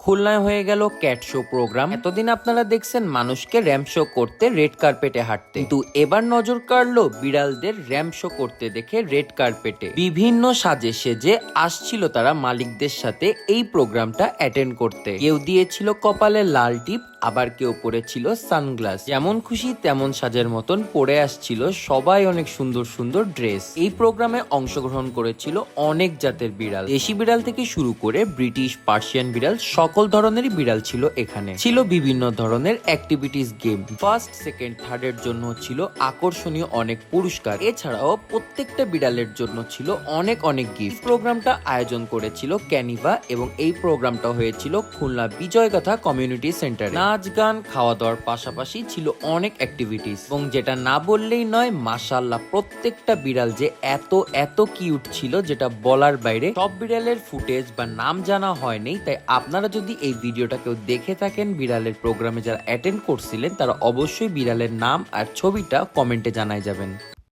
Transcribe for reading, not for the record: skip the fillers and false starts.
খুলনায় হয়ে গেল ক্যাট শো প্রোগ্রাম। এতদিন আপনারা দেখছেন মানুষকে র্যাম্প শো করতে রেড কার্পেটে হাঁটতে, কিন্তু এবার নজর কাড়লো বিড়ালদের র্যাম্প শো করতে দেখে রেড কার্পেটে বিভিন্ন সাজে সেজে আসছিল তারা মালিকদের সাথে এই প্রোগ্রামটা অ্যাটেন্ড করতে। কেউ দিয়েছিল কপালে লাল টিপ, আবার কেউ পরেছিল সানগ্লাস। যেমন খুশি তেমন সাজের মতন পরে আসছিল সবাই, অনেক সুন্দর সুন্দর ড্রেস। এই প্রোগ্রামে অংশগ্রহণ করেছিল অনেক জাতের বিড়াল, দেশি বিড়াল থেকে শুরু করে ব্রিটিশ, পার্সিয়ান বিড়াল, সকল ধরনেরই বিড়াল ছিল এখানে। ছিল বিভিন্ন ধরনের activities, game, first second third এর জন্য ছিল আকর্ষণীয় অনেক পুরস্কার। এছাড়াও প্রত্যেকটা বিড়ালের জন্য ছিল অনেক অনেক গিফট। প্রোগ্রামটা আয়োজন করেছিল ক্যানিভা এবং এই প্রোগ্রামটা হয়েছিল খুলনা বিজয়গাথা কমিউনিটি সেন্টারে। নাচ গান খাওয়া দাওয়ার পাশাপাশি ছিল অনেক অ্যাক্টিভিটিস, এবং যেটা না বললেই নয়, মাশাআল্লাহ প্রত্যেকটা বিড়াল যে এত এত কিউট ছিল যেটা বলার বাইরে। সব বিড়ালের ফুটেজ বা নাম জানা হয়নি, তাই আপনারা যদি এই ভিডিওটা কেউ দেখে থাকেন বিড়ালের প্রোগ্রামে যারা অ্যাটেন্ড করছিলেন, তারা অবশ্যই বিড়ালের নাম আর ছবিটা কমেন্টে জানাই যাবেন।